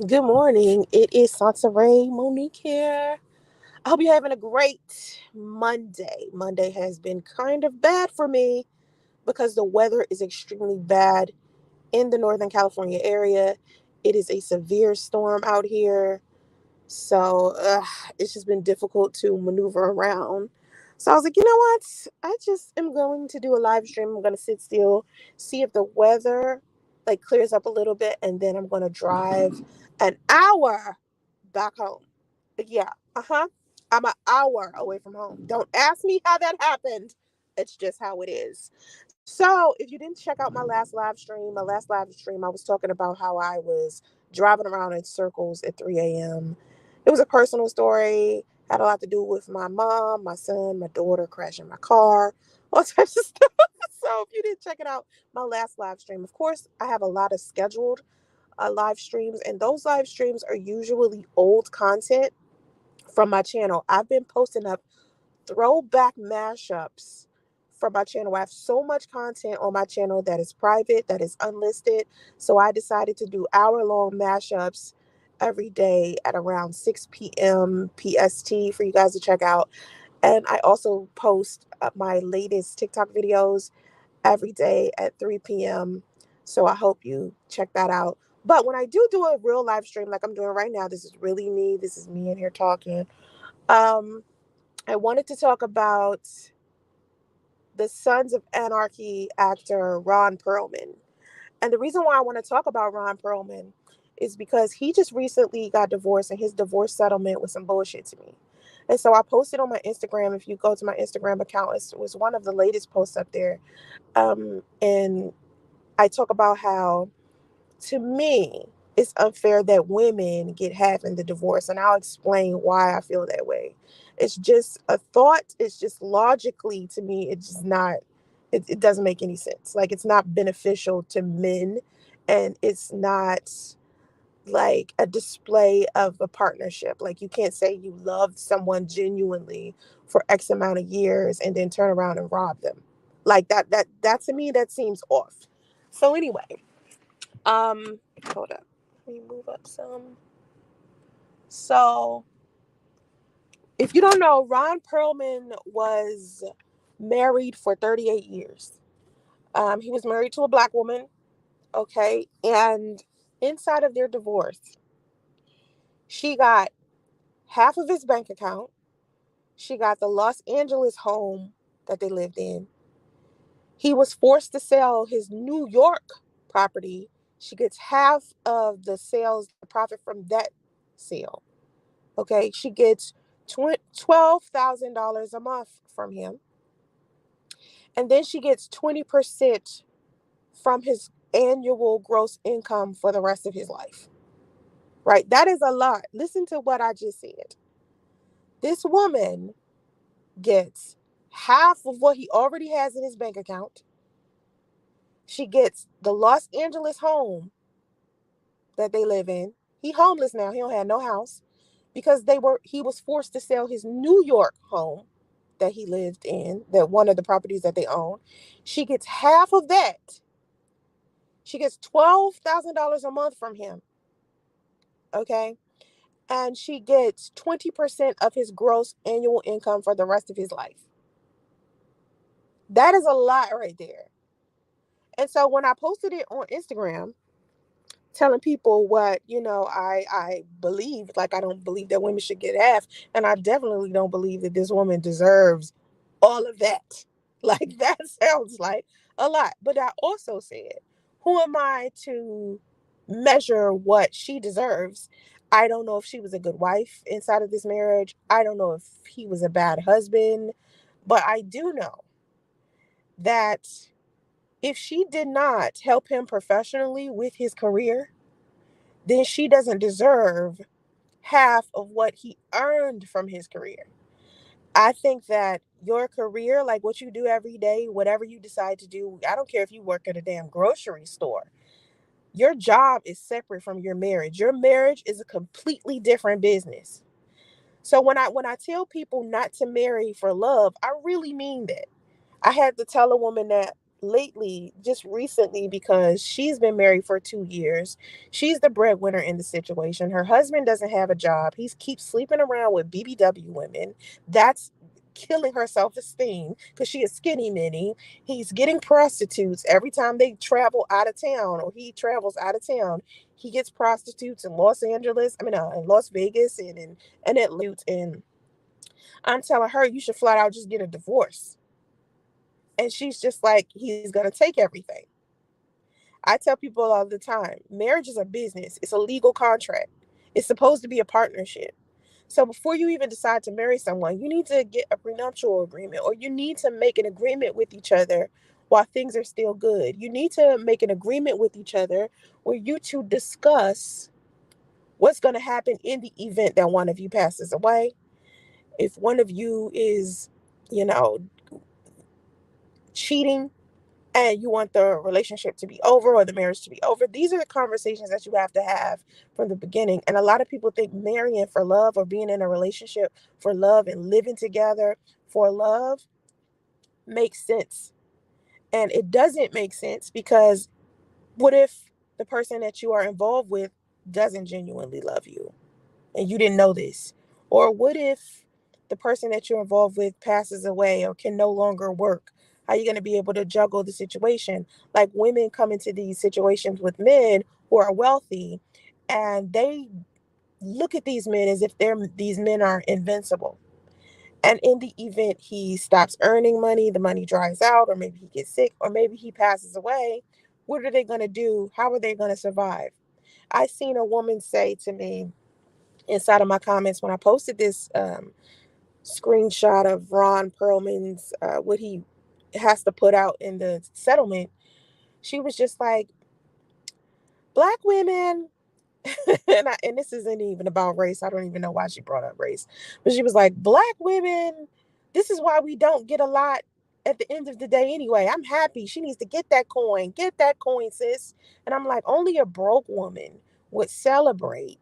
Good morning. It is Soncerae Monique here. I hope you're having a great Monday. Monday has been kind of bad for me because the weather is extremely bad in the Northern California area. It is a severe storm out here. So it's just been difficult to maneuver around. So I was like, you know what? I just am going to do a live stream. I'm going to sit still, see if the weather clears up a little bit, and then I'm going to drive an hour back home. Yeah, I'm an hour away from home. Don't ask me how that happened. It's just how it is. So, if you didn't check out my last live stream, I was talking about how I was driving around in circles at 3 a.m. It was a personal story, had a lot to do with my mom, my son, my daughter crashing my car, all types of stuff. So, if you didn't check it out, my last live stream, of course, I have a lot of scheduled live streams, and those live streams are usually old content from my channel. I've been posting up throwback mashups from my channel. I have so much content on my channel that is private, that is unlisted. So I decided to do hour-long mashups every day at around 6 p.m. PST for you guys to check out. And I also post my latest TikTok videos every day at 3 p.m. So I hope you check that out. But when I do a real live stream like I'm doing right now, this is really me. This is me in here talking. Um, I wanted to talk about the Sons of Anarchy actor Ron Perlman. And the reason why I want to talk about Ron Perlman is because he just recently got divorced and his divorce settlement was some bullshit to me. And so I posted on my Instagram. If you go to my Instagram account, it was one of the latest posts up there. And I talk about how, to me, it's unfair that women get half in the divorce. And I'll explain why I feel that way. It's just a thought. It's just logically, to me, it's just not, it doesn't make any sense. Like, it's not beneficial to men, and it's not like a display of a partnership. Like, you can't say you loved someone genuinely for X amount of years and then turn around and rob them. Like that to me, that seems off. So anyway, hold up. Let me move up some. So, if you don't know, Ron Perlman was married for 38 years. He was married to a black woman, okay? And inside of their divorce, she got half of his bank account. She got the Los Angeles home that they lived in. He was forced to sell his New York property. She gets half of the sales, the profit from that sale. Okay, she gets $12,000 a month from him, and then she gets 20% from his annual gross income for the rest of his life. Right? That is a lot. Listen to what I just said. This woman gets half of what he already has in his bank account. She gets the Los Angeles home that they live in. He homeless now. He don't have no house because he was forced to sell his New York home that he lived in, that one of the properties that they own. She gets half of that. She gets $12,000 a month from him. Okay? And she gets 20% of his gross annual income for the rest of his life. That is a lot right there. And so when I posted it on Instagram, telling people what I believe, like, I don't believe that women should get half, and I definitely don't believe that this woman deserves all of that. Like, that sounds like a lot. But I also said, who am I to measure what she deserves? I don't know if she was a good wife inside of this marriage. I don't know if he was a bad husband, but I do know that if she did not help him professionally with his career, then she doesn't deserve half of what he earned from his career. I think that your career, like what you do every day, whatever you decide to do, I don't care if you work at a damn grocery store. Your job is separate from your marriage. Your marriage is a completely different business. So when I tell people not to marry for love, I really mean that. I had to tell a woman that lately, just recently, because she's been married for 2 years. She's the breadwinner in the situation. Her husband doesn't have a job. He keeps sleeping around with BBW women. That's killing her self-esteem because she is skinny mini. He's getting prostitutes every time they travel out of town, or he travels out of town. He gets prostitutes in Los Angeles, in Las Vegas, and Atlanta. And I'm telling her, you should flat out just get a divorce. And she's just like, he's going to take everything. I tell people all the time, marriage is a business. It's a legal contract. It's supposed to be a partnership. So before you even decide to marry someone, you need to get a prenuptial agreement, or you need to make an agreement with each other while things are still good. You need to make an agreement with each other where you two discuss what's going to happen in the event that one of you passes away. If one of you is, you know, cheating, and you want the relationship to be over or the marriage to be over. These are the conversations that you have to have from the beginning. And a lot of people think marrying for love, or being in a relationship for love and living together for love, makes sense. And it doesn't make sense, because what if the person that you are involved with doesn't genuinely love you and you didn't know this? Or what if the person that you're involved with passes away or can no longer work? How are you going to be able to juggle the situation? Like, women come into these situations with men who are wealthy, and they look at these men as if these men are invincible. And in the event he stops earning money, the money dries out, or maybe he gets sick, or maybe he passes away, what are they going to do? How are they going to survive? I seen a woman say to me inside of my comments when I posted this screenshot of Ron Perlman's what he has to put out in the settlement. She was just like, black women, and this isn't even about race. I don't even know why she brought up race, but she was like, black women, this is why we don't get a lot at the end of the day anyway. I'm happy. She needs to get that coin, sis. And I'm like, only a broke woman would celebrate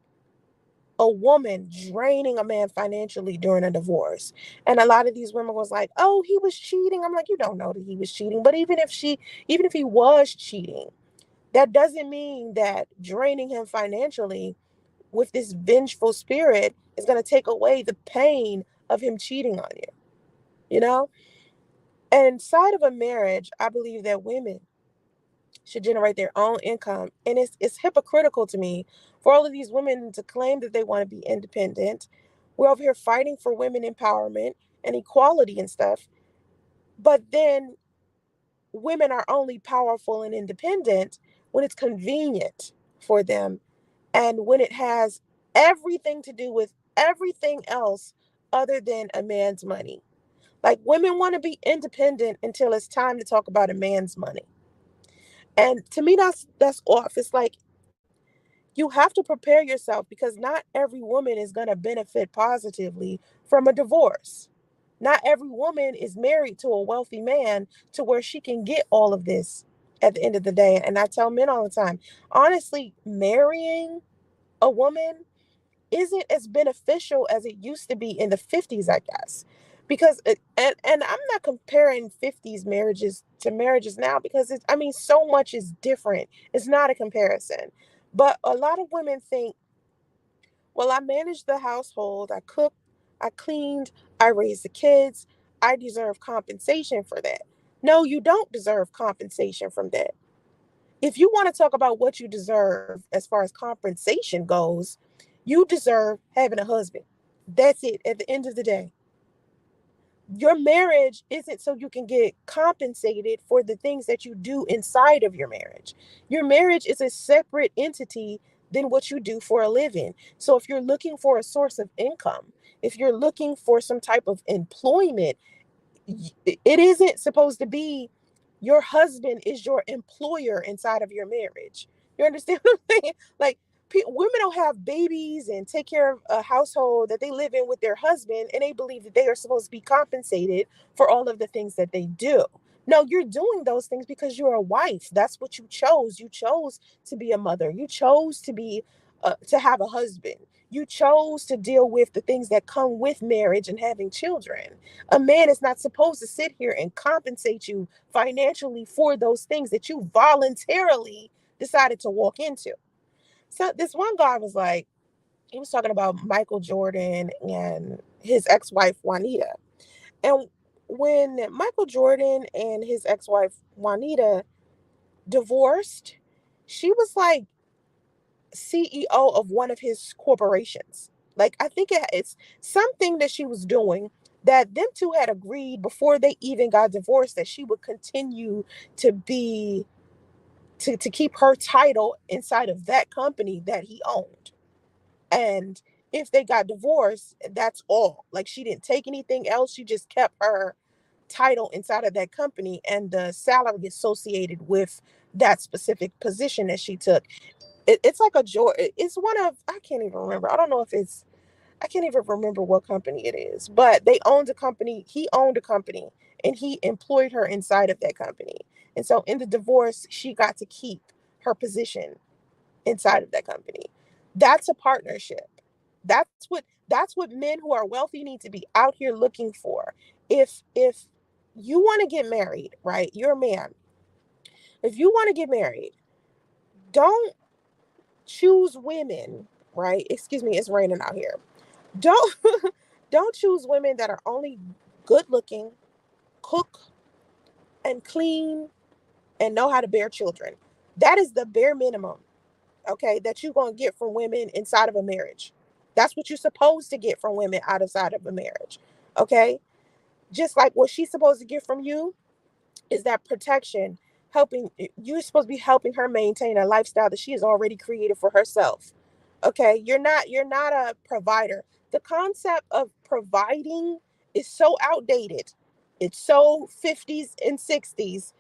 a woman draining a man financially during a divorce. And a lot of these women was like, oh, he was cheating. I'm like, you don't know that he was cheating. But even if he was cheating, that doesn't mean that draining him financially with this vengeful spirit is going to take away the pain of him cheating on you, you know? And inside of a marriage, I believe that women should generate their own income. And it's hypocritical to me for all of these women to claim that they want to be independent. We're over here fighting for women empowerment and equality and stuff. But then women are only powerful and independent when it's convenient for them, and when it has everything to do with everything else other than a man's money. Like, women want to be independent until it's time to talk about a man's money. And to me, that's off. It's like, you have to prepare yourself, because not every woman is going to benefit positively from a divorce. Not every woman is married to a wealthy man to where she can get all of this at the end of the day. And I tell men all the time, honestly, marrying a woman isn't as beneficial as it used to be in the 50s, I guess. Because and I'm not comparing 50s marriages to marriages now, because so much is different. It's not a comparison. But a lot of women think, well, I managed the household, I cooked, I cleaned, I raised the kids, I deserve compensation for that. No, you don't deserve compensation from that. If you want to talk about what you deserve as far as compensation goes, you deserve having a husband. That's it at the end of the day. Your marriage isn't so you can get compensated for the things that you do inside of your marriage. Your marriage is a separate entity than what you do for a living. So if you're looking for a source of income, if you're looking for some type of employment, it isn't supposed to be your husband is your employer inside of your marriage. You understand what I'm saying? Like, women don't have babies and take care of a household that they live in with their husband, and they believe that they are supposed to be compensated for all of the things that they do. No, you're doing those things because you're a wife. That's what you chose. You chose to be a mother. You chose to have a husband. You chose to deal with the things that come with marriage and having children. A man is not supposed to sit here and compensate you financially for those things that you voluntarily decided to walk into. So this one guy was like, he was talking about Michael Jordan and his ex-wife Juanita. And when Michael Jordan and his ex-wife Juanita divorced, she was like CEO of one of his corporations. Like I think it's something that she was doing that them two had agreed before they even got divorced that she would continue to be to keep her title inside of that company that he owned. And if they got divorced, that's all. Like she didn't take anything else. She just kept her title inside of that company and the salary associated with that specific position that she took. It's like a joy. It's one of, I can't even remember. I don't know if it's, I can't even remember what company it is, but they owned a company. He owned a company and he employed her inside of that company. And so in the divorce, she got to keep her position inside of that company. That's a partnership. That's what men who are wealthy need to be out here looking for. If you want to get married, right? You're a man. If you want to get married, don't choose women, right? Excuse me, it's raining out here. Don't don't choose women that are only good looking, cook and clean and know how to bear children. That is the bare minimum, okay, that you're going to get from women inside of a marriage. That's what you're supposed to get from women outside of a marriage, okay? Just like what she's supposed to get from you is that protection, helping, you're supposed to be helping her maintain a lifestyle that she has already created for herself. Okay, you're not a provider. The concept of providing is so outdated. It's so 50s and 60s.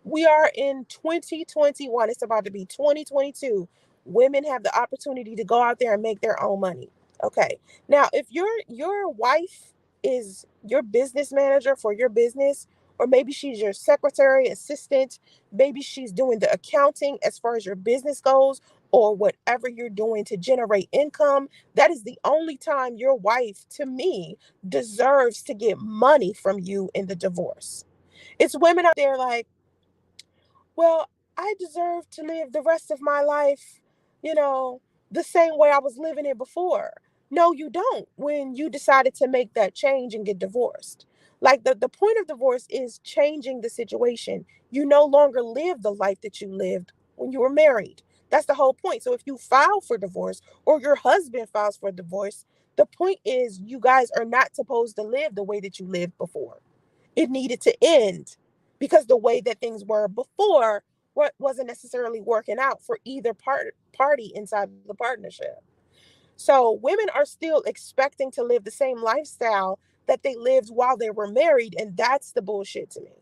We are in 2021. It's about to be 2022. Women have the opportunity to go out there and make their own money. Okay. Now, if your wife is your business manager for your business, or maybe she's your secretary, assistant, maybe she's doing the accounting as far as your business goes, or whatever you're doing to generate income, that is the only time your wife, to me, deserves to get money from you in the divorce. It's women out there like, well, I deserve to live the rest of my life, you know, the same way I was living it before. No, you don't when you decided to make that change and get divorced. Like the point of divorce is changing the situation. You no longer live the life that you lived when you were married. That's the whole point. So if you file for divorce or your husband files for divorce, the point is you guys are not supposed to live the way that you lived before. It needed to end because the way that things were before wasn't necessarily working out for either party inside the partnership. So women are still expecting to live the same lifestyle that they lived while they were married, and that's the bullshit to me.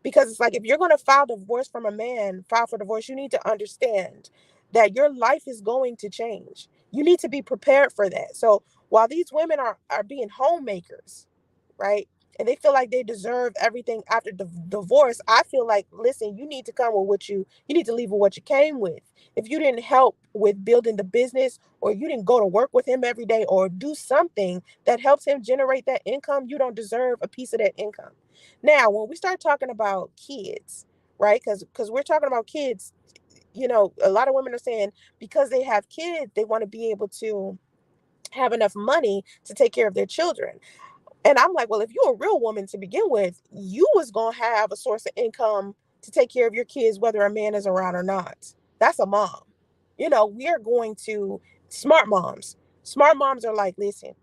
Because it's like if you're going to file divorce from a man, file for divorce, you need to understand that your life is going to change. You need to be prepared for that. So while these women are being homemakers, right? And they feel like they deserve everything after the divorce. I feel like, listen, you need to come with what you need to leave with what you came with. If you didn't help with building the business, or you didn't go to work with him every day, or do something that helps him generate that income, you don't deserve a piece of that income. Now, when we start talking about kids, right? Because we're talking about kids, a lot of women are saying because they have kids, they want to be able to have enough money to take care of their children. And I'm like, well, if you're a real woman to begin with, you was gonna have a source of income to take care of your kids, whether a man is around or not. That's a mom. We are going to smart moms. Smart moms are like, listen,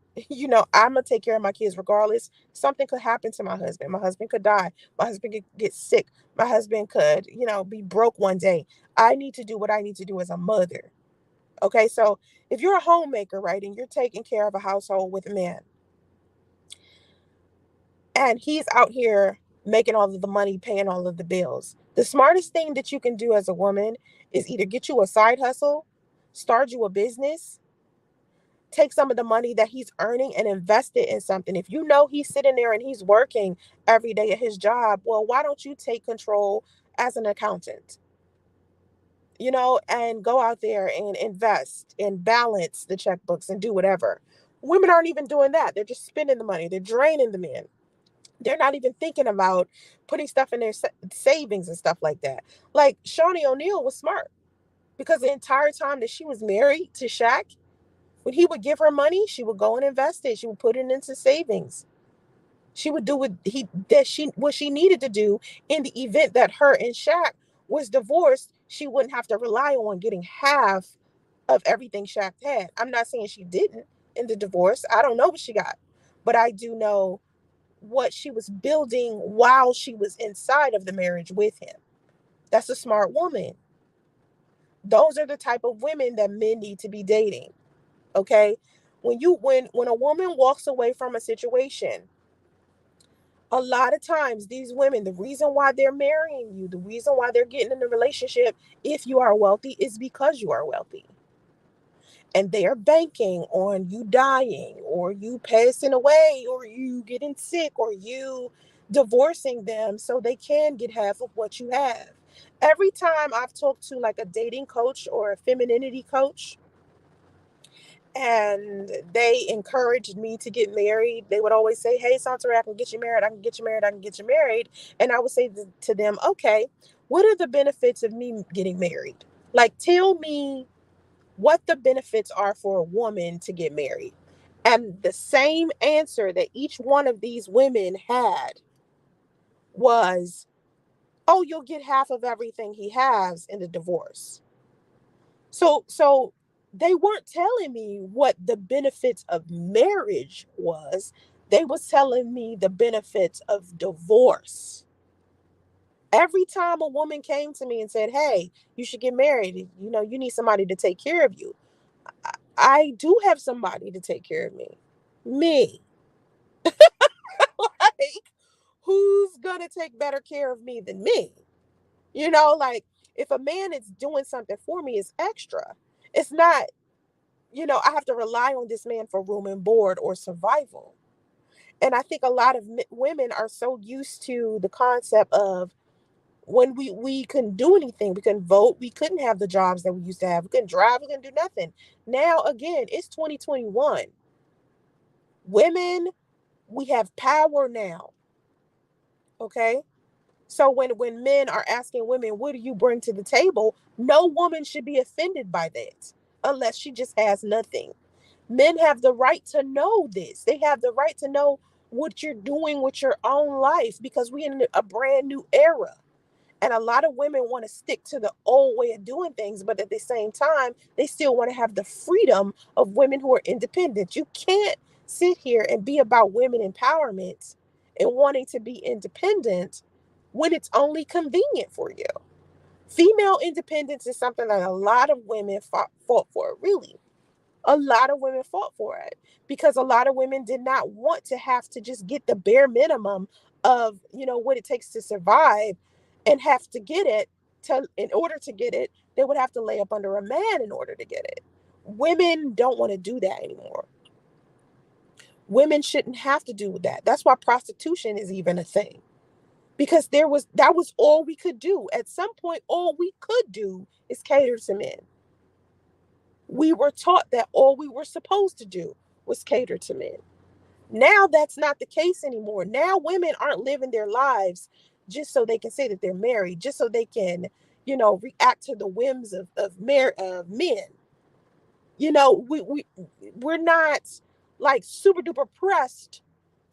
I'm gonna take care of my kids regardless. Something could happen to my husband. My husband could die. My husband could get sick. My husband could, be broke one day. I need to do what I need to do as a mother. Okay, so if you're a homemaker, right, and you're taking care of a household with a man, and he's out here making all of the money, paying all of the bills. The smartest thing that you can do as a woman is either get you a side hustle, start you a business, take some of the money that he's earning and invest it in something. If you know he's sitting there and he's working every day at his job, well, why don't you take control as an accountant? and go out there and invest and balance the checkbooks and do whatever. Women aren't even doing that. They're just spending the money. They're draining the men. They're not even thinking about putting stuff in their savings and stuff like that. Like Shawnee O'Neal was smart because the entire time that she was married to Shaq, when he would give her money, she would go and invest it. She would put it into savings. She would do what she needed to do in the event that her and Shaq was divorced. She wouldn't have to rely on getting half of everything Shaq had. I'm not saying she didn't in the divorce. I don't know what she got, but I do know what she was building while she was inside of the marriage with him. That's a smart woman. Those are the type of women that men need to be dating. Okay? When a woman walks away from a situation, a lot of times these women, the reason why they're marrying you, the reason why they're getting in a relationship, if you are wealthy, is because you are wealthy. And they are banking on you dying or you passing away or you getting sick or you divorcing them so they can get half of what you have. Every time I've talked to like a dating coach or a femininity coach, and they encouraged me to get married, they would always say, "Hey, Soncerae, I can get you married. I can get you married. I can get you married." And I would say to them, "Okay, what are the benefits of me getting married? Like, tell me what the benefits are for a woman to get married." And the same answer that each one of these women had was, "Oh, you'll get half of everything he has in the divorce." So they weren't telling me what the benefits of marriage was. They was telling me the benefits of divorce. Every time a woman came to me and said, "Hey, you should get married. You need somebody to take care of you." I do have somebody to take care of me. Me. Like, who's gonna take better care of me than me? Like, if a man is doing something for me, it's extra. It's not, I have to rely on this man for room and board or survival. And I think a lot of women are so used to the concept of when we couldn't do anything, we couldn't vote, we couldn't have the jobs that we used to have, we couldn't drive, we couldn't do nothing. Now, again, it's 2021. Women, we have power now. Okay. So when men are asking women, "What do you bring to the table?" No woman should be offended by that unless she just has nothing. Men have the right to know this. They have the right to know what you're doing with your own life because we're in a brand new era. And a lot of women want to stick to the old way of doing things, but at the same time, they still want to have the freedom of women who are independent. You can't sit here and be about women empowerment and wanting to be independent when it's only convenient for you. Female independence is something that a lot of women fought for, really. A lot of women fought for it because a lot of women did not want to have to just get the bare minimum of what it takes to survive and have to get it. In order to get it, they would have to lay up under a man in order to get it. Women don't want to do that anymore. Women shouldn't have to do that. That's why prostitution is even a thing, because that was all we could do at some point. All we could do is cater to men. We were taught that all we were supposed to do was cater to men. Now that's not the case anymore. Now women aren't living their lives just so they can say that they're married, just so they can, react to the whims of men. We're not like super duper pressed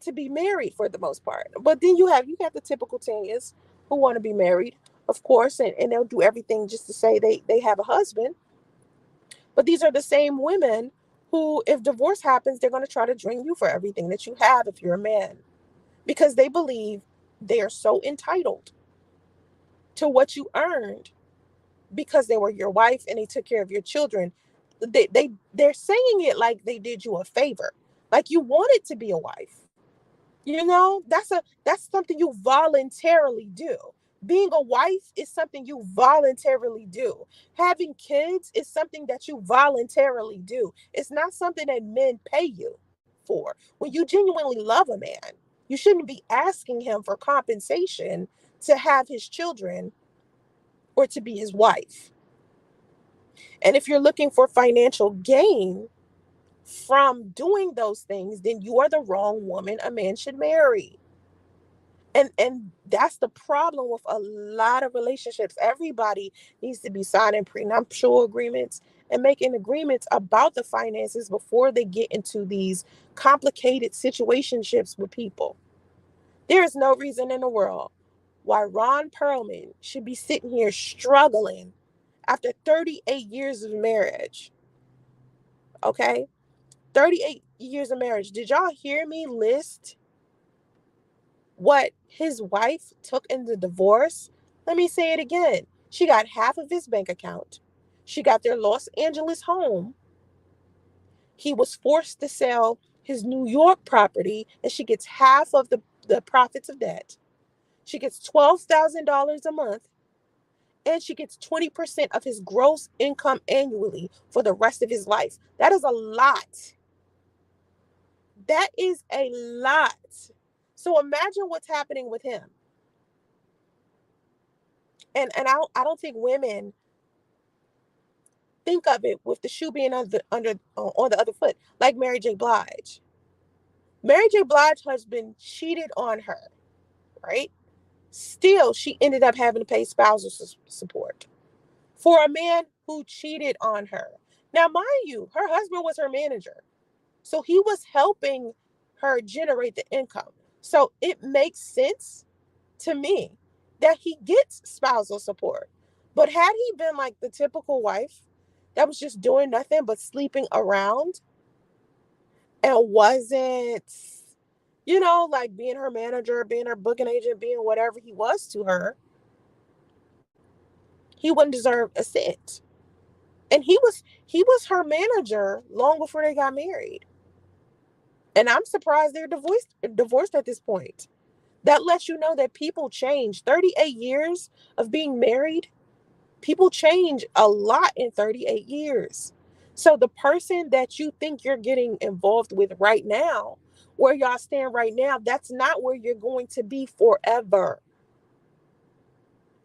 to be married for the most part. But then you have the typical teenagers who want to be married, of course, and they'll do everything just to say they have a husband. But these are the same women who, if divorce happens, they're going to try to drain you for everything that you have if you're a man, because they believe they are so entitled to what you earned because they were your wife and they took care of your children. They're saying it like they did you a favor, like you wanted to be a wife. That's something you voluntarily do. Being a wife is something you voluntarily do. Having kids is something that you voluntarily do. It's not something that men pay you for. When you genuinely love a man, you shouldn't be asking him for compensation to have his children or to be his wife. And if you're looking for financial gain from doing those things, then you are the wrong woman a man should marry. And that's the problem with a lot of relationships. Everybody needs to be signing prenuptial agreements and making agreements about the finances before they get into these complicated situationships with people. There is no reason in the world why Ron Perlman should be sitting here struggling after 38 years of marriage. Okay? 38 years of marriage. Did y'all hear me list what his wife took in the divorce? Let me say it again. She got half of his bank account. She got their Los Angeles home. He was forced to sell his New York property, and she gets half of the profits of that. She gets $12,000 a month, and she gets 20% of his gross income annually for the rest of his life. That is a lot. That is a lot. So imagine what's happening with him. And I don't think women think of it with the shoe being on the other foot, like Mary J. Blige. Mary J. Blige's husband cheated on her, right? Still, she ended up having to pay spousal support for a man who cheated on her. Now, mind you, her husband was her manager, so he was helping her generate the income. So it makes sense to me that he gets spousal support. But had he been like the typical wife that was just doing nothing but sleeping around and wasn't, like being her manager, being her booking agent, being whatever he was to her, he wouldn't deserve a cent. And he was her manager long before they got married. And I'm surprised they're divorced at this point. That lets you know that people change. 38 years of being married, people change a lot in 38 years. So the person that you think you're getting involved with right now, where y'all stand right now, that's not where you're going to be forever.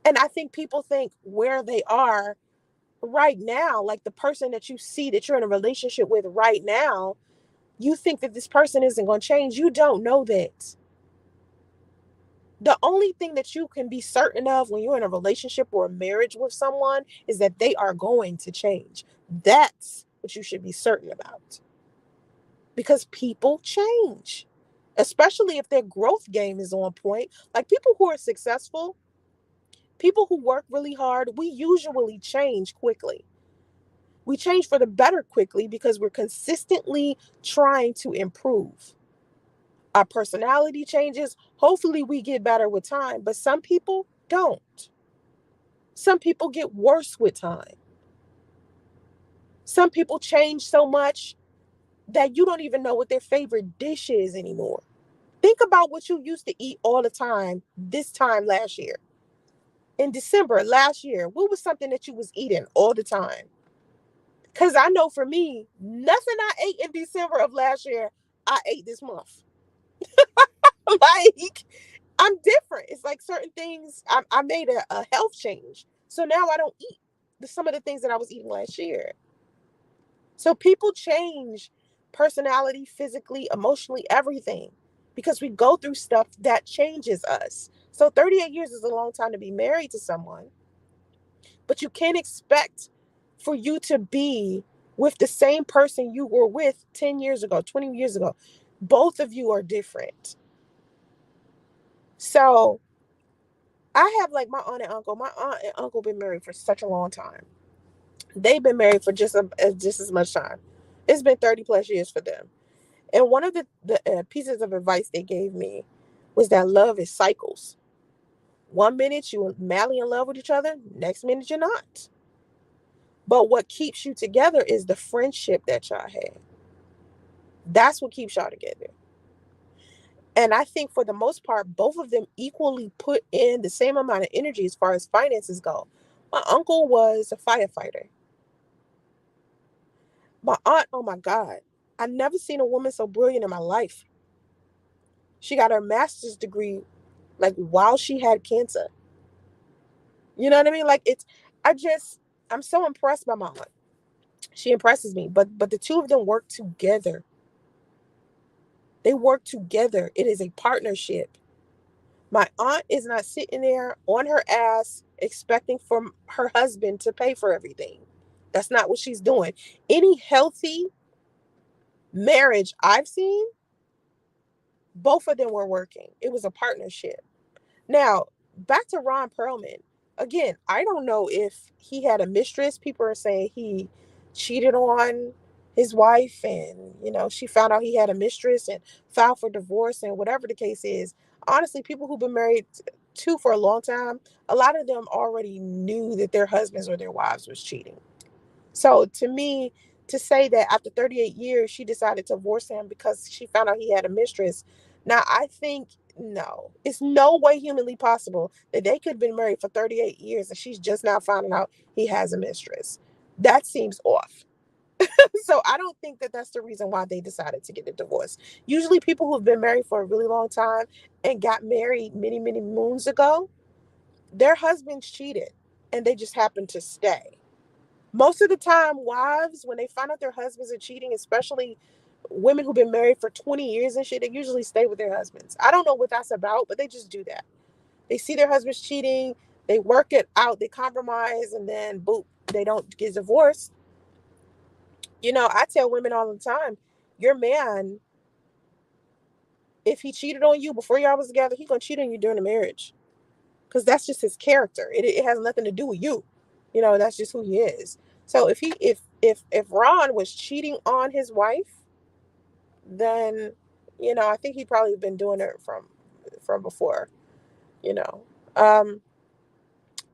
And I think people think where they are right now, like the person that you see that you're in a relationship with right now, you think that this person isn't going to change. You don't know that. The only thing that you can be certain of when you're in a relationship or a marriage with someone is that they are going to change. That's what you should be certain about. Because people change, especially if their growth game is on point. Like people who are successful, people who work really hard, we usually change quickly. We change for the better quickly because we're consistently trying to improve. Our personality changes. Hopefully, we get better with time, but some people don't. Some people get worse with time. Some people change so much that you don't even know what their favorite dish is anymore. Think about what you used to eat all the time this time last year. In December last year, what was something that you was eating all the time? Because I know for me, nothing I ate in December of last year, I ate this month. Like, I'm different. It's like certain things, I made a health change. So now I don't eat some of the things that I was eating last year. So people change personality, physically, emotionally, everything because we go through stuff that changes us. So 38 years is a long time to be married to someone, but you can't expect for you to be with the same person you were with 10 years ago, 20 years ago. Both of you are different. So I have like my aunt and uncle. My aunt and uncle been married for such a long time. They've been married for just as much time. It's been 30 plus years for them. And one of the pieces of advice they gave me was that love is cycles. One minute you madly in love with each other, next minute you're not. But what keeps you together is the friendship that y'all have. That's what keeps y'all together. And I think for the most part, both of them equally put in the same amount of energy as far as finances go. My uncle was a firefighter. My aunt, oh my God, I never seen a woman so brilliant in my life. She got her master's degree like while she had cancer. You know what I mean? Like I just, I'm so impressed by my aunt. She impresses me. But the two of them work together. They work together. It is a partnership. My aunt is not sitting there on her ass expecting from her husband to pay for everything. That's not what she's doing. Any healthy marriage I've seen, both of them were working. It was a partnership. Now, back to Ron Perlman. Again, I don't know if he had a mistress. People are saying he cheated on his wife and, she found out he had a mistress and filed for divorce and whatever the case is. Honestly, people who've been married to for a long time, a lot of them already knew that their husbands or their wives was cheating. So to me, to say that after 38 years, she decided to divorce him because she found out he had a mistress. Now, I think no, it's no way humanly possible that they could have been married for 38 years and she's just now finding out he has a mistress. That seems off. So I don't think that that's the reason why they decided to get a divorce. Usually people who've been married for a really long time and got married many, many moons ago, their husbands cheated and they just happened to stay. Most of the time, wives, when they find out their husbands are cheating, especially women who've been married for 20 years and shit, they usually stay with their husbands. I don't know what that's about, but they just do that. They see their husbands cheating, they work it out, they compromise, and then boop, they don't get divorced. I tell women all the time, your man, if he cheated on you before y'all was together, he gonna cheat on you during the marriage. Because that's just his character. It has nothing to do with you. That's just who he is. So if Ron was cheating on his wife, then I think he probably been doing it from before. You know, um,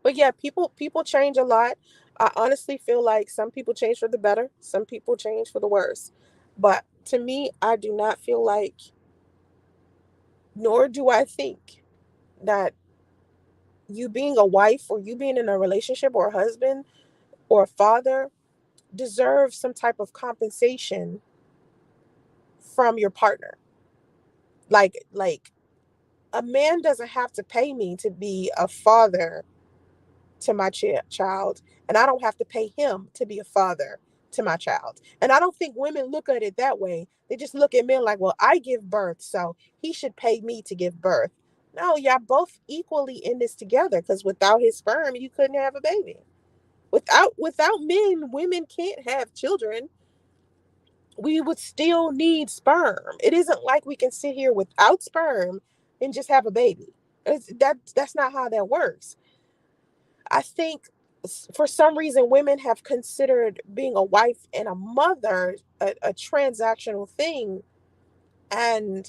but yeah, people change a lot. I honestly feel like some people change for the better, some people change for the worse. But to me, I do not feel like, nor do I think that you being a wife or you being in a relationship or a husband or a father deserves some type of compensation from your partner. Like a man doesn't have to pay me to be a father to my child, and I don't have to pay him to be a father to my child. And I don't think women look at it that way. They just look at men like, well, I give birth, so he should pay me to give birth. No, y'all both equally in this together, because without his sperm, you couldn't have a baby. Without men, women can't have children. We would still need sperm. It isn't like we can sit here without sperm and just have a baby. That's not how that works. I think for some reason women have considered being a wife and a mother a transactional thing, and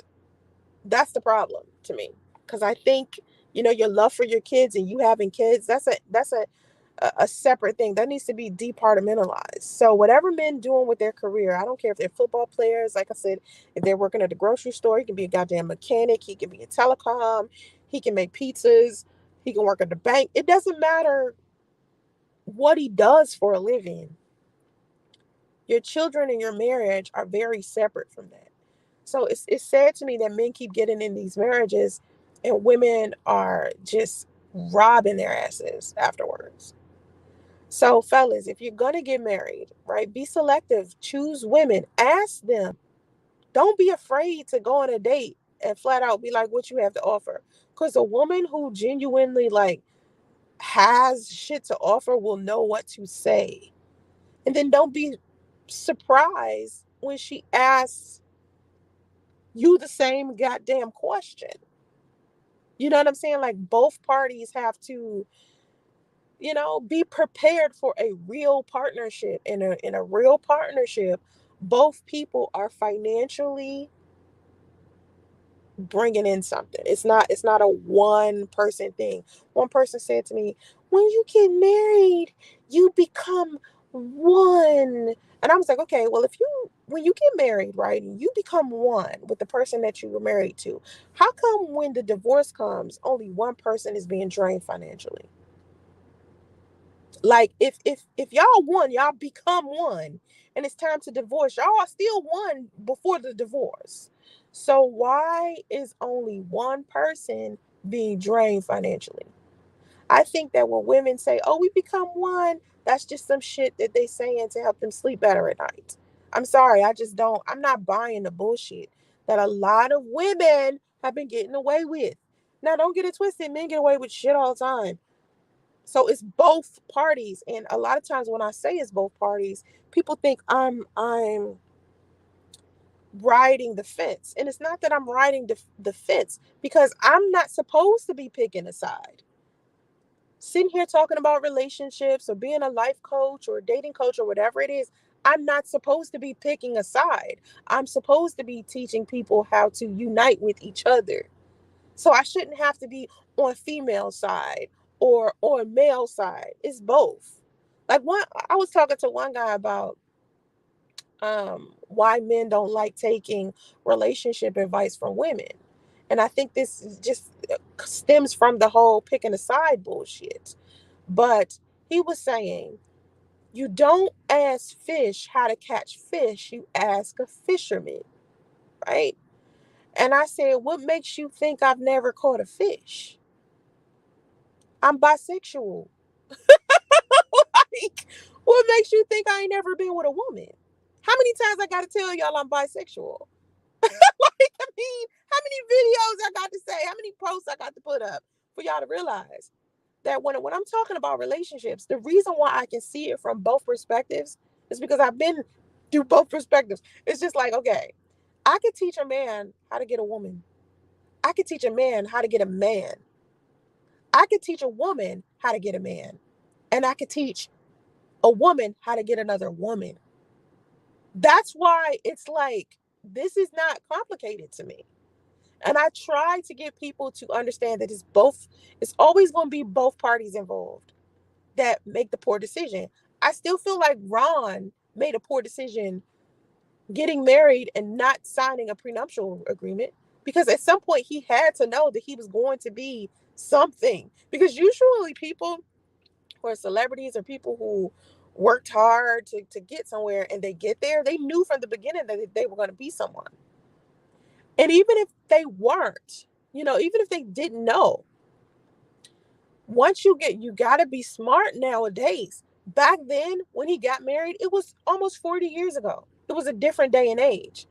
that's the problem to me. Because I think your love for your kids and you having kids, that's a separate thing that needs to be departmentalized. So whatever men doing with their career, I don't care if they're football players, like I said, if they're working at the grocery store, he can be a goddamn mechanic, he can be a telecom, he can make pizzas, he can work at the bank. It doesn't matter what he does for a living. Your children and your marriage are very separate from that. So it's sad to me that men keep getting in these marriages and women are just robbing their asses afterwards. So, fellas, if you're gonna get married, right, be selective. Choose women. Ask them. Don't be afraid to go on a date and flat out be like, "What you have to offer?" Because a woman who genuinely like has shit to offer will know what to say. And then don't be surprised when she asks you the same goddamn question. You know what I'm saying? Like both parties have to be prepared for a real partnership. In a real partnership, both people are financially bringing in something. It's not a one person thing. One person said to me, when you get married, you become one. And I was like, okay, well, when you get married, right, and you become one with the person that you were married to, how come when the divorce comes, only one person is being drained financially? Like if y'all one, y'all become one, and it's time to divorce, y'all are still one before the divorce. So why is only one person being drained financially? I think that when women say, oh, we become one, that's just some shit that they saying to help them sleep better at night. I'm sorry, I just don't, I'm not buying the bullshit that a lot of women have been getting away with. Now, don't get it twisted, men get away with shit all the time. So it's both parties. And a lot of times when I say it's both parties, people think I'm riding the fence. And it's not that I'm riding the fence, because I'm not supposed to be picking a side. Sitting here talking about relationships or being a life coach or a dating coach or whatever it is, I'm not supposed to be picking a side. I'm supposed to be teaching people how to unite with each other. So I shouldn't have to be on female side or on male side. It's both. Like, one, I was talking to one guy about why men don't like taking relationship advice from women. And I think this just stems from the whole picking a side bullshit. But he was saying, you don't ask fish how to catch fish, you ask a fisherman, right? And I said, what makes you think I've never caught a fish? I'm bisexual. Like, what makes you think I ain't never been with a woman? How many times I got to tell y'all I'm bisexual? Like, I mean, how many videos I got to say? How many posts I got to put up for y'all to realize that when I'm talking about relationships, the reason why I can see it from both perspectives is because I've been through both perspectives. It's just like, okay, I could teach a man how to get a woman. I could teach a man how to get a man. I could teach a woman how to get a man. And I could teach a woman how to get another woman. That's why it's like, this is not complicated to me. And I try to get people to understand that it's always going to be both parties involved that make the poor decision. I still feel like Ron made a poor decision getting married and not signing a prenuptial agreement, because at some point he had to know that he was going to be something. Because usually people who are celebrities or people who worked hard to get somewhere and they get there, they knew from the beginning that they were going to be someone. And even if they weren't, even if they didn't know, once you got to be smart nowadays. Back then, when he got married, it was almost 40 years ago. It was a different day and age.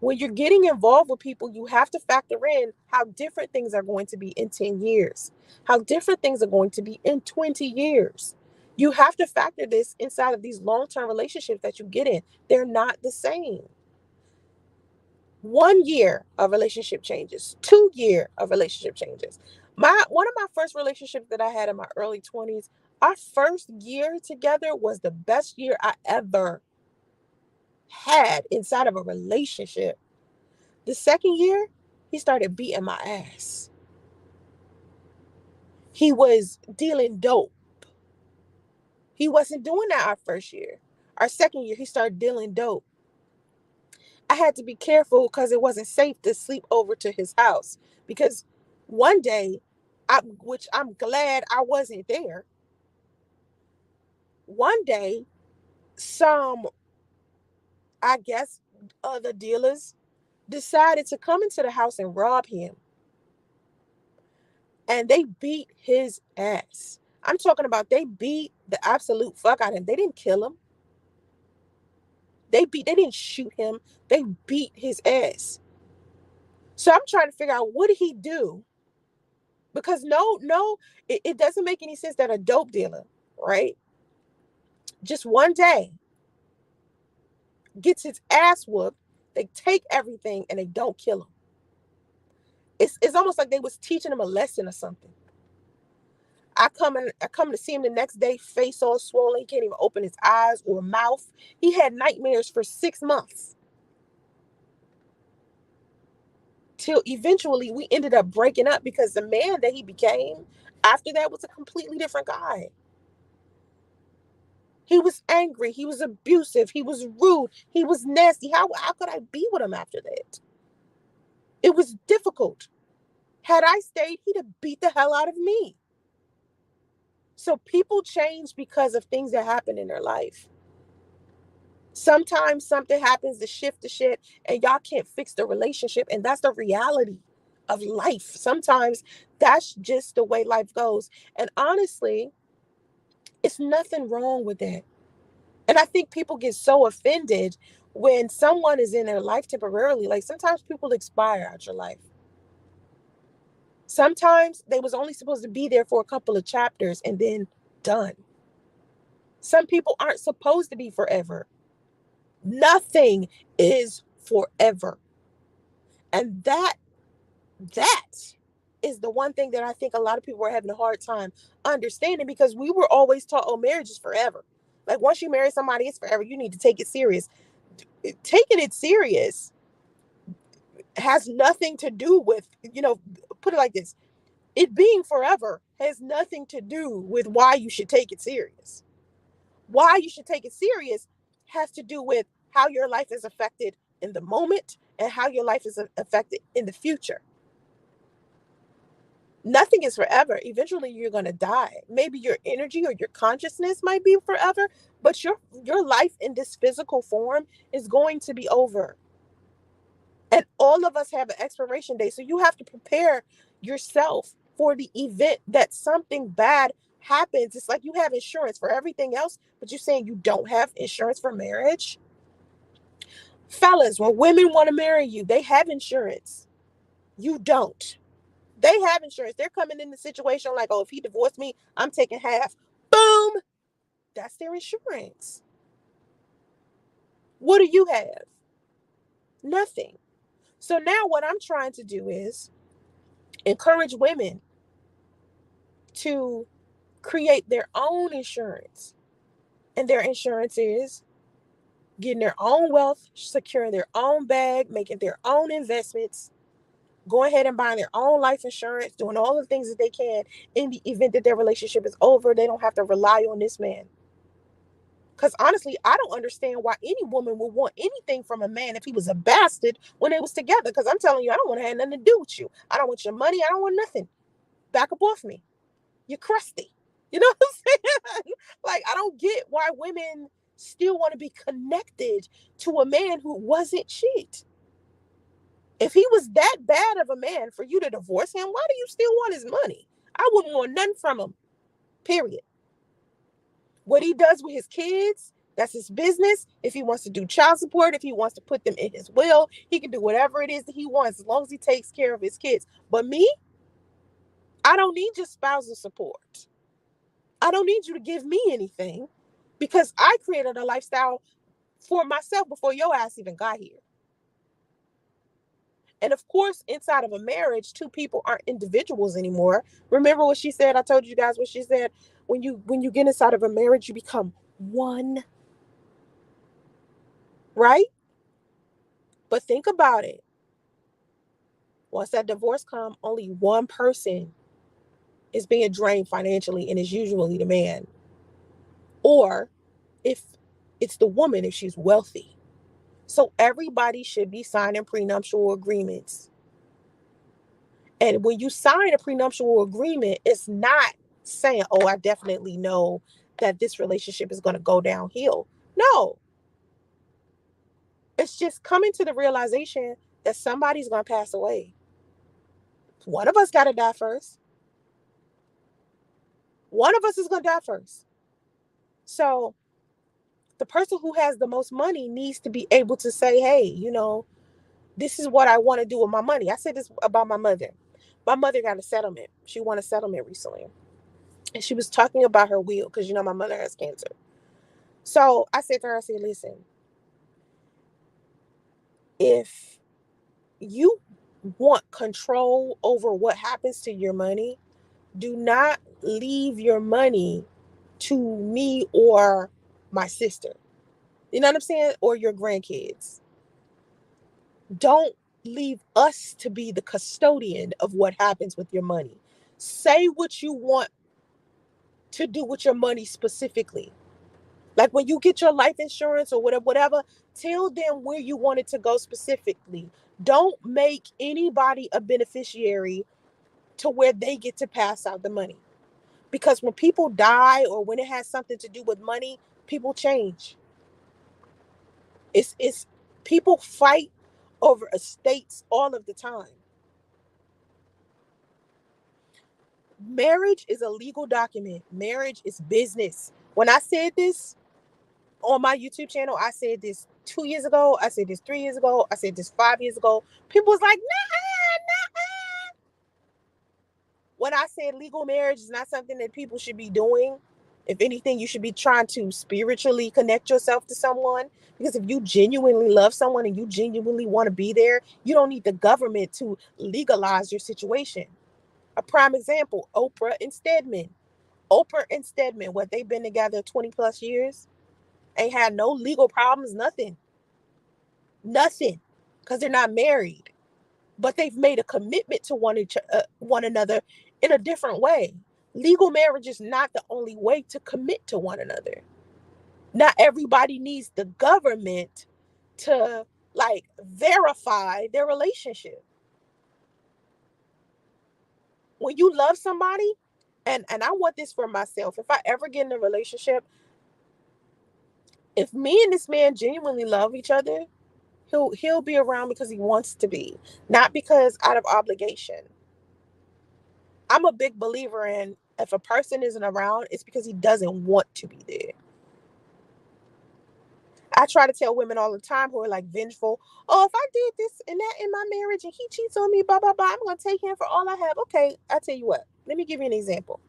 When you're getting involved with people, you have to factor in how different things are going to be in 10 years, how different things are going to be in 20 years. You have to factor this inside of these long-term relationships that you get in. They're not the same. 1 year of relationship changes, 2 year of relationship changes. One of my first relationships that I had in my early 20s, our first year together was the best year I ever had inside of a relationship. The second year, he started beating my ass. He was dealing dope. He wasn't doing that our first year. Our second year, he started dealing dope. I had to be careful because it wasn't safe to sleep over to his house. Because one day, which I'm glad I wasn't there, one day, some, I guess, other dealers decided to come into the house and rob him. And they beat his ass. I'm talking about, they beat the absolute fuck out of him. They didn't kill him. They didn't shoot him. They beat his ass. So I'm trying to figure out, what did he do? Because no, it doesn't make any sense that a dope dealer, right, just one day gets his ass whooped, they take everything and they don't kill him. It's almost like they was teaching him a lesson or something. I come to see him the next day, face all swollen. He can't even open his eyes or mouth. He had nightmares for 6 months. Till eventually we ended up breaking up, because the man that he became after that was a completely different guy. He was angry. He was abusive. He was rude. He was nasty. How could I be with him after that? It was difficult. Had I stayed, he'd have beat the hell out of me. So people change because of things that happen in their life. Sometimes something happens to shift the shit and y'all can't fix the relationship. And that's the reality of life. Sometimes that's just the way life goes. And honestly, it's nothing wrong with that. And I think people get so offended when someone is in their life temporarily. Like sometimes people expire out your life. Sometimes they was only supposed to be there for a couple of chapters and then done. Some people aren't supposed to be forever. Nothing is forever. And that is the one thing that I think a lot of people are having a hard time understanding, because we were always taught, oh, marriage is forever. Like once you marry somebody, it's forever. You need to take it serious. Taking it serious has nothing to do with, put it like this. It being forever has nothing to do with why you should take it serious. Why you should take it serious has to do with how your life is affected in the moment and how your life is affected in the future. Nothing is forever. Eventually you're going to die. Maybe your energy or your consciousness might be forever, but your life in this physical form is going to be over. And all of us have an expiration date. So you have to prepare yourself for the event that something bad happens. It's like you have insurance for everything else, but you're saying you don't have insurance for marriage. Fellas, when women want to marry you, they have insurance. You don't. They have insurance. They're coming in the situation like, oh, if he divorced me, I'm taking half. Boom. That's their insurance. What do you have? Nothing. So now what I'm trying to do is encourage women to create their own insurance. And their insurance is getting their own wealth, securing their own bag, making their own investments, going ahead and buying their own life insurance, doing all the things that they can in the event that their relationship is over. They don't have to rely on this man. Because honestly, I don't understand why any woman would want anything from a man if he was a bastard when they was together. Because I'm telling you, I don't want to have nothing to do with you. I don't want your money. I don't want nothing. Back up off me. You're crusty. You know what I'm saying? Like, I don't get why women still want to be connected to a man who wasn't shit. If he was that bad of a man for you to divorce him, why do you still want his money? I wouldn't want nothing from him. Period. What he does with his kids, that's his business. If he wants to do child support, if he wants to put them in his will, he can do whatever it is that he wants as long as he takes care of his kids. But me, I don't need your spousal support. I don't need you to give me anything because I created a lifestyle for myself before your ass even got here. And of course, inside of a marriage, two people aren't individuals anymore. Remember what she said? I told you guys what she said. When you get inside of a marriage, you become one, right? But think about it. Once that divorce comes, only one person is being drained financially, and it's usually the man. Or if it's the woman, if she's wealthy. So everybody should be signing prenuptial agreements. And when you sign a prenuptial agreement, it's not saying, oh, I definitely know that this relationship is going to go downhill. No, it's just coming to the realization that somebody's going to pass away. One of us got to die first. One of us is going to die first. So the person who has the most money needs to be able to say, hey, this is what I want to do with my money. I said this about my mother. My mother got a settlement. She won a settlement recently. And she was talking about her will because, my mother has cancer. So I said to her, I said, listen, if you want control over what happens to your money, do not leave your money to me or my sister. You know what I'm saying? Or your grandkids. Don't leave us to be the custodian of what happens with your money. Say what you want to do with your money specifically. Like when you get your life insurance or whatever, tell them where you want it to go specifically. Don't make anybody a beneficiary to where they get to pass out the money. Because when people die or when it has something to do with money, people change. It's people fight over estates all of the time. Marriage is a legal document. Marriage is business. When I said this on my YouTube channel, I said this 2 years ago. I said this 3 years ago. I said this 5 years ago. People was like, nah, nah. When I said legal marriage is not something that people should be doing, if anything, you should be trying to spiritually connect yourself to someone. Because if you genuinely love someone and you genuinely want to be there, you don't need the government to legalize your situation. A prime example, Oprah and Stedman. Oprah and Stedman, what they've been together 20 plus years, ain't had no legal problems, nothing. Nothing. Because they're not married. But they've made a commitment to one another in a different way. Legal marriage is not the only way to commit to one another. Not everybody needs the government to like verify their relationship. When you love somebody, and I want this for myself, if I ever get in a relationship, if me and this man genuinely love each other, he'll be around because he wants to be, not because out of obligation. I'm a big believer in if a person isn't around, it's because he doesn't want to be there. I try to tell women all the time who are like vengeful, oh, if I did this and that in my marriage and he cheats on me, blah, blah, blah, I'm going to take him for all I have. Okay, I'll tell you what. Let me give you an example.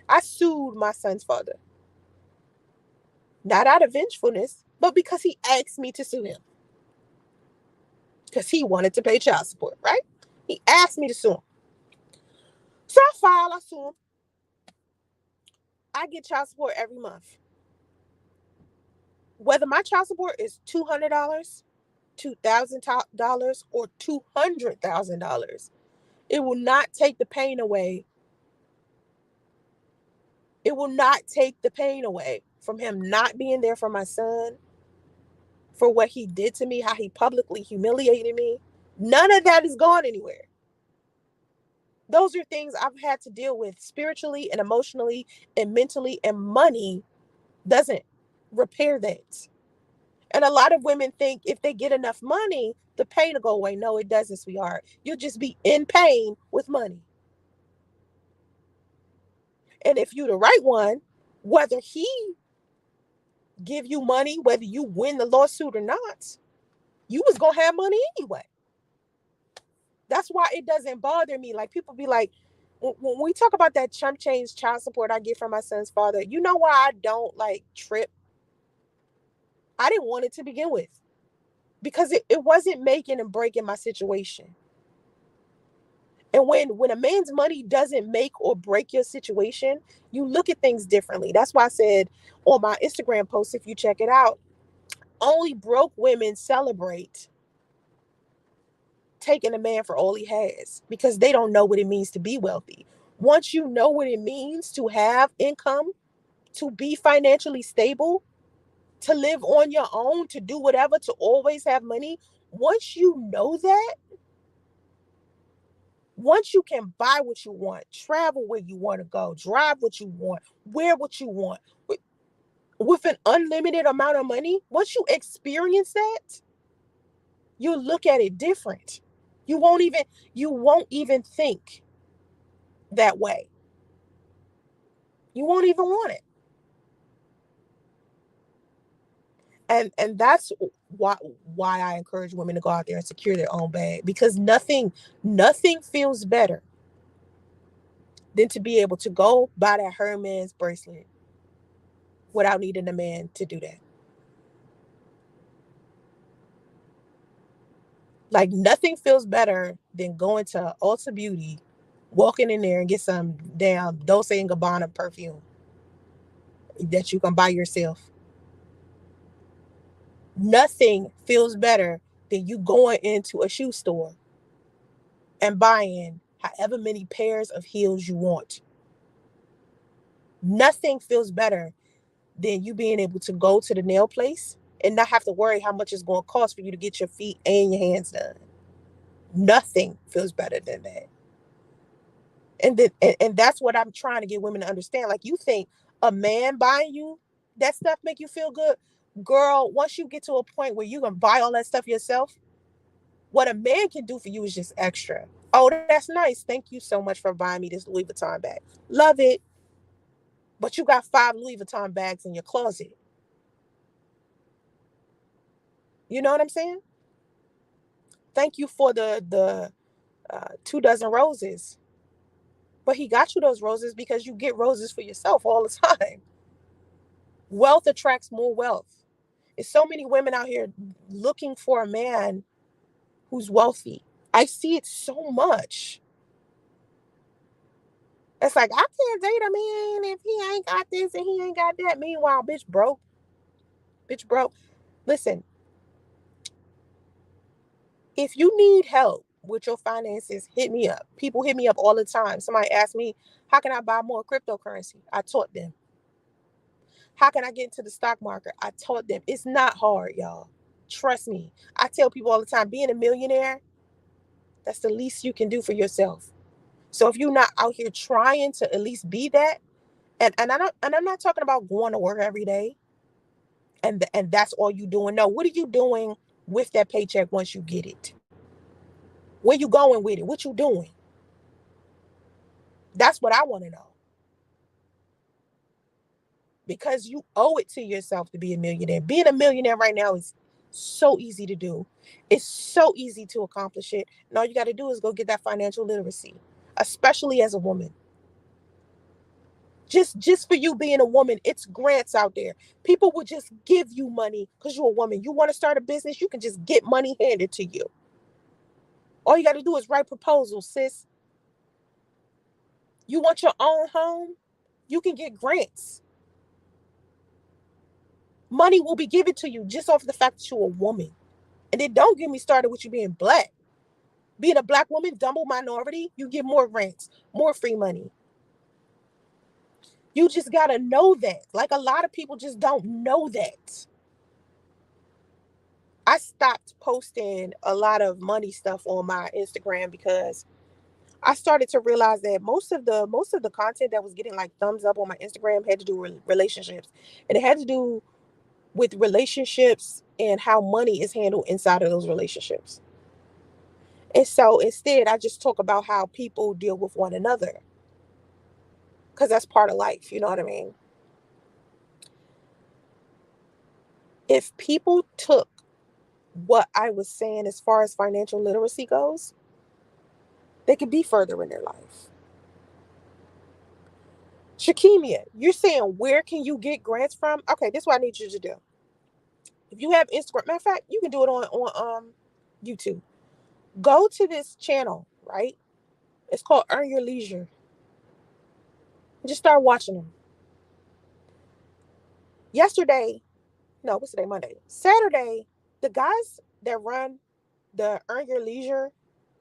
I sued my son's father, not out of vengefulness, but because he asked me to sue him because he wanted to pay child support, right? He asked me to sue him. So I sue him. I get child support every month. Whether my child support is $200, $2,000, or $200,000, it will not take the pain away. It will not take the pain away from him not being there for my son, for what he did to me, how he publicly humiliated me. None of that is gone anywhere. Those are things I've had to deal with spiritually and emotionally and mentally, and money doesn't repair that. And a lot of women think if they get enough money, the pain will go away. No, it doesn't, sweetheart. You'll just be in pain with money. And if you the right one, whether he give you money, whether you win the lawsuit or not, you was gonna have money anyway. That's why it doesn't bother me. Like people be like, when we talk about that chump change child support I get from my son's father, you know why I don't like trip? I didn't want it to begin with because it wasn't making and breaking my situation. And when a man's money doesn't make or break your situation, you look at things differently. That's why I said on my Instagram post, if you check it out, only broke women celebrate taking a man for all he has because they don't know what it means to be wealthy. Once you know what it means to have income, to be financially stable, to live on your own, to do whatever, to always have money, once you know that, once you can buy what you want, travel where you want to go, drive what you want, wear what you want, with an unlimited amount of money, once you experience that, you look at it different. You won't even you won't even think that way. You won't even want it. And that's why I encourage women to go out there and secure their own bag, because nothing feels better than to be able to go buy that Herman's bracelet without needing a man to do that. Like nothing feels better than going to Ulta Beauty, walking in there and get some damn Dolce and Gabbana perfume that you can buy yourself. Nothing feels better than you going into a shoe store and buying however many pairs of heels you want. Nothing feels better than you being able to go to the nail place and not have to worry how much it's going to cost for you to get your feet and your hands done. Nothing feels better than that. And that's what I'm trying to get women to understand. Like, you think a man buying you that stuff make you feel good? Girl, once you get to a point where you can buy all that stuff yourself, what a man can do for you is just extra. Oh, that's nice. Thank you so much for buying me this Louis Vuitton bag. Love it. But you got 5 Louis Vuitton bags in your closet. You know what I'm saying? Thank you for the 2 dozen roses. But he got you those roses because you get roses for yourself all the time. Wealth attracts more wealth. There's so many women out here looking for a man who's wealthy. I see it so much. It's like, I can't date a man if he ain't got this and he ain't got that. Meanwhile, bitch broke. Bitch broke. Listen, if you need help with your finances, hit me up. People hit me up all the time. Somebody asked me, how can I buy more cryptocurrency? I taught them. How can I get into the stock market? I taught them. It's not hard, y'all. Trust me. I tell people all the time, being a millionaire, that's the least you can do for yourself. So if you're not out here trying to at least be that, and I'm not talking about going to work every day and that's all you doing. No, what are you doing with that paycheck once you get it? Where you going with it? What you doing? That's what I want to know. Because you owe it to yourself to be a millionaire. Being a millionaire right now is so easy to do. It's so easy to accomplish it. And all you got to do is go get that financial literacy, especially as a woman. Just for you being a woman, it's grants out there. People will just give you money because you're a woman. You want to start a business, you can just get money handed to you. All you got to do is write proposals, sis. You want your own home, you can get grants. Money will be given to you just off the fact that you're a woman. And then don't get me started with you being black. Being a black woman, double minority, you get more grants, more free money. You just got to know that. Like, a lot of people just don't know that. I stopped posting a lot of money stuff on my Instagram because I started to realize that most of the content that was getting like thumbs up on my Instagram had to do with relationships. And it had to do with relationships and how money is handled inside of those relationships. And so instead, I just talk about how people deal with one another because that's part of life. You know what I mean? If people took what I was saying as far as financial literacy goes, they could be further in their life. Shakimia, you're saying where can you get grants from? Okay, this is what I need you to do. If you have Instagram, matter of fact, you can do it on YouTube. Go to this channel, right? It's called Earn Your Leisure. Just start watching them. Yesterday, no, what's today? Monday. Saturday, the guys that run the Earn Your Leisure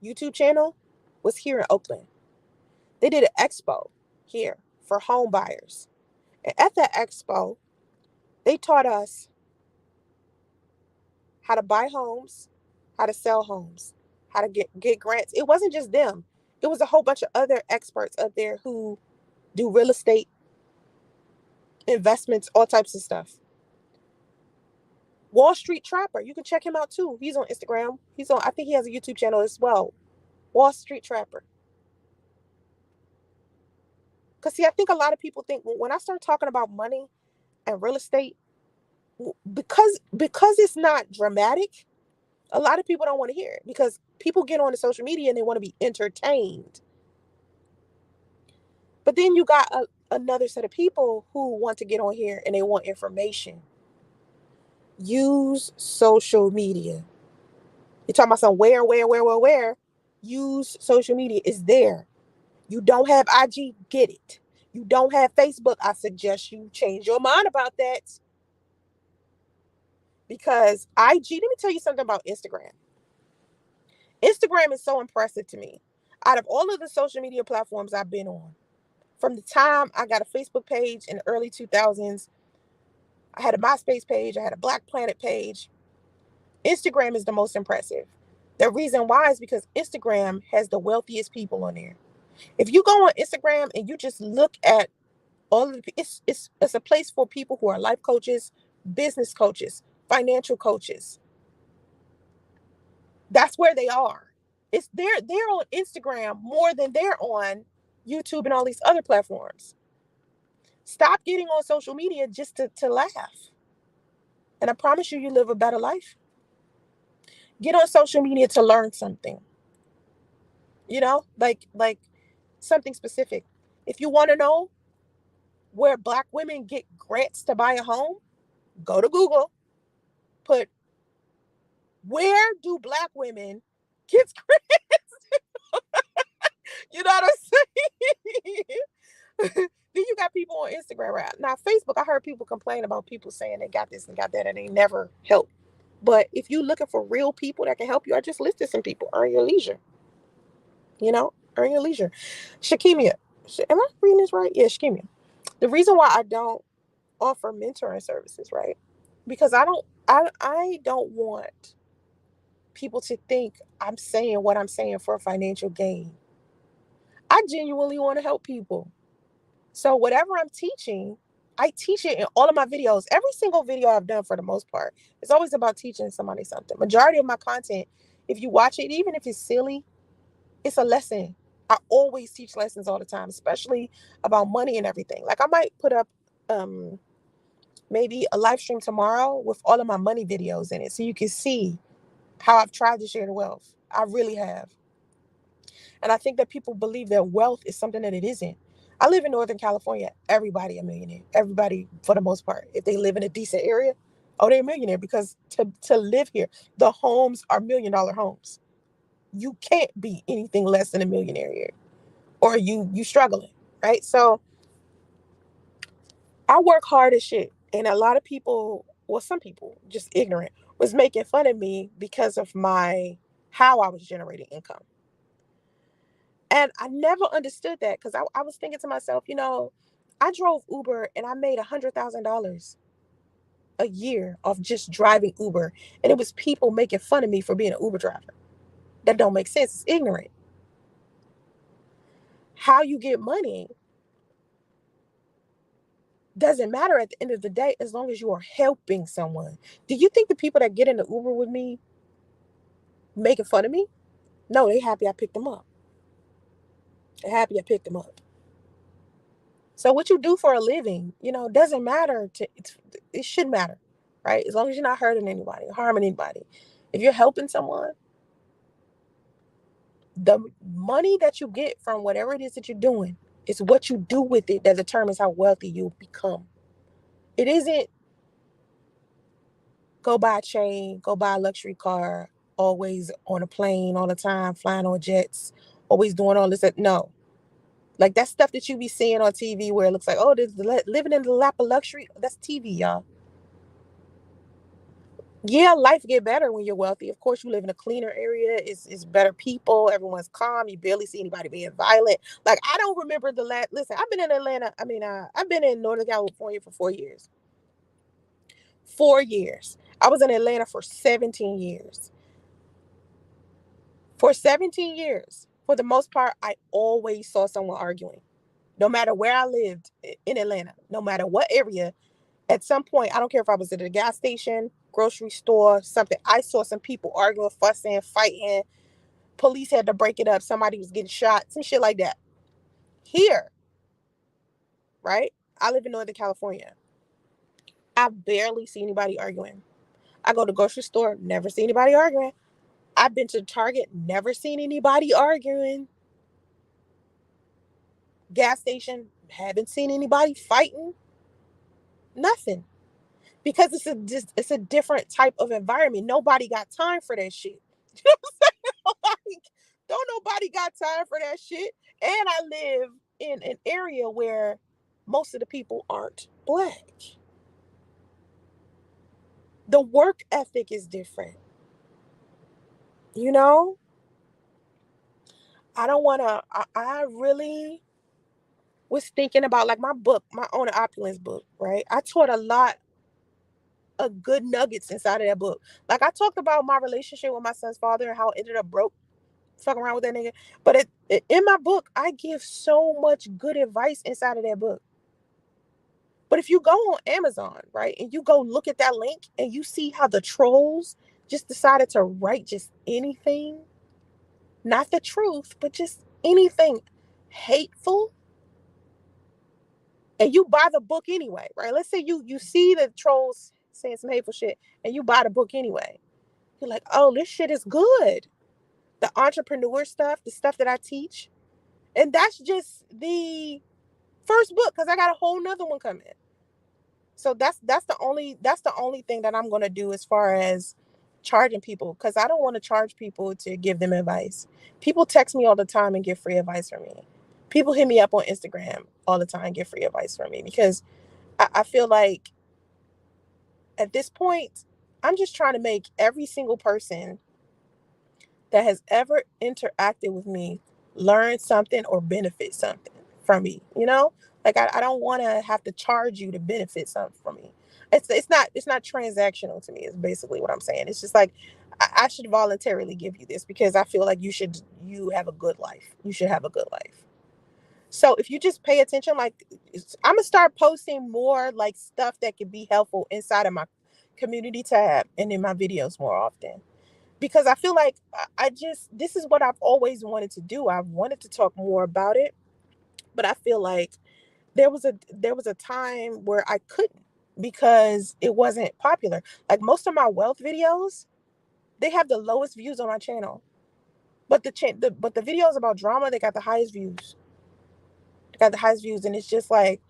YouTube channel was here in Oakland. They did an expo here for home buyers. And at that expo, they taught us how to buy homes, how to sell homes, how to get grants. It wasn't just them. It was a whole bunch of other experts up there who do real estate, investments, all types of stuff. Wall Street Trapper, you can check him out too. He's on Instagram. I think he has a YouTube channel as well. Wall Street Trapper. Because see, I think a lot of people think when I start talking about money and real estate, because it's not dramatic, a lot of people don't want to hear it because people get on the social media and they want to be entertained. But then you got another set of people who want to get on here and they want information. Use social media. You're talking about some where. Use social media. It's there. You don't have IG, get it. You don't have Facebook, I suggest you change your mind about that. Because IG, let me tell you something about Instagram. Instagram is so impressive to me. Out of all of the social media platforms I've been on, from the time I got a Facebook page in the early 2000s, I had a MySpace page, I had a Black Planet page. Instagram is the most impressive. The reason why is because Instagram has the wealthiest people on there. If you go on Instagram and you just look at all of the, it's a place for people who are life coaches, business coaches, financial coaches. That's where they are. They're on Instagram more than they're on YouTube and all these other platforms. Stop getting on social media just to laugh. And I promise you, you live a better life. Get on social media to learn something. Like something specific. If you want to know where black women get grants to buy a home, go to Google. Put where do black women get grants? You know what I'm saying? Then you got people on Instagram right now. Facebook, I heard people complain about people saying they got this and got that and they never help. But if you're looking for real people that can help you, I just listed some people. Earn your leisure. Earn your leisure. Shakimia. Am I reading this right? Yeah, Shakimia. The reason why I don't offer mentoring services, right? Because I don't want people to think I'm saying what I'm saying for financial gain. I genuinely want to help people. So whatever I'm teaching, I teach it in all of my videos. Every single video I've done for the most part, it's always about teaching somebody something. Majority of my content, if you watch it, even if it's silly, it's a lesson. I always teach lessons all the time, especially about money and everything. Like I might put up maybe a live stream tomorrow with all of my money videos in it so you can see how I've tried to share the wealth. I really have. And I think that people believe that wealth is something that it isn't. I live in Northern California. Everybody a millionaire. Everybody, for the most part. If they live in a decent area, oh, they're a millionaire because to live here, the homes are $1 million homes. You can't be anything less than a millionaire here. Or you struggling, right? So I work hard as shit. And a lot of people, well, some people, just ignorant, was making fun of me because of how I was generating income. And I never understood that because I was thinking to myself, I drove Uber and I made $100,000 a year off just driving Uber. And it was people making fun of me for being an Uber driver. That don't make sense. It's ignorant. How you get money doesn't matter at the end of the day as long as you are helping someone. Do you think the people that get in the Uber with me making fun of me? No, they happy I picked them up. They're happy I picked them up. So what you do for a living, doesn't matter. It should matter, right? As long as you're not hurting anybody, harming anybody. If you're helping someone, the money that you get from whatever it is that you're doing is what you do with it that determines how wealthy you become. It isn't go buy a chain, go buy a luxury car, always on a plane all the time, flying on jets, always doing all this. No. Like that stuff that you be seeing on TV where it looks like, oh, this living in the lap of luxury. That's TV, y'all. Yeah, life get better when you're wealthy. Of course, you live in a cleaner area. It's better people. Everyone's calm. You barely see anybody being violent. Like I don't remember the last. Listen, I've been in Atlanta. I've been in Northern California for 4 years. 4 years. I was in Atlanta for 17 years. For 17 years, for the most part, I always saw someone arguing. No matter where I lived in Atlanta, no matter what area, at some point, I don't care if I was at a gas station, grocery store, something, I saw some people arguing, fussing, fighting. Police had to break it up. Somebody was getting shot, some shit like that. Here, right? I live in Northern California. I barely see anybody arguing. I go to the grocery store, never see anybody arguing. I've been to Target, never seen anybody arguing. Gas station, haven't seen anybody fighting. Nothing. Because it's a different type of environment. Nobody got time for that shit. You know what I'm saying? Like, don't nobody got time for that shit. And I live in an area where most of the people aren't black. The work ethic is different. You know? I don't want to, I really was thinking about like my book, my own opulence book, right? I taught a lot of good nuggets inside of that book. Like I talked about my relationship with my son's father and how it ended up broke, fucking around with that nigga. But in my book, I give so much good advice inside of that book. But if you go on Amazon, right, and you go look at that link and you see how the trolls just decided to write just anything, not the truth, but just anything hateful, and you buy the book anyway, right? Let's say you see the trolls saying some hateful shit and you buy the book anyway. You're like, oh, this shit is good. The entrepreneur stuff, the stuff that I teach. And that's just the first book, because I got a whole nother one coming. So that's the only thing that I'm gonna do as far as charging people, because I don't want to charge people to give them advice. People text me all the time and get free advice from me. People hit me up on Instagram all the time and get free advice from me, because I feel like at this point, I'm just trying to make every single person that has ever interacted with me learn something or benefit something from me. Like I don't want to have to charge you to benefit something from me. It's not transactional to me. Is basically what I'm saying. It's just like I should voluntarily give you this because I feel like you have a good life. You should have a good life. So if you just pay attention, like I'm gonna start posting more like stuff that could be helpful inside of my community tab and in my videos more often, because I feel like this is what I've always wanted to do. I've wanted to talk more about it, but I feel like there was a time where I couldn't, because it wasn't popular. Like most of my wealth videos, they have the lowest views on my channel, but the videos about drama, they got the highest views. They got the highest views, and it's just like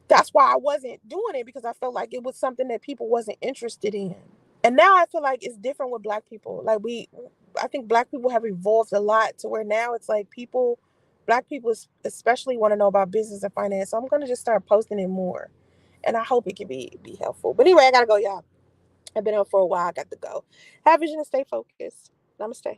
that's why I wasn't doing it, because I felt like it was something that people wasn't interested in. And now I feel like it's different with black people. I think black people have evolved a lot to where now it's like black people especially want to know about business and finance. So I'm gonna just start posting it more, and I hope it can be helpful. But anyway, I gotta go, y'all. I've been on for a while. I got to go. Have vision and stay focused. Namaste.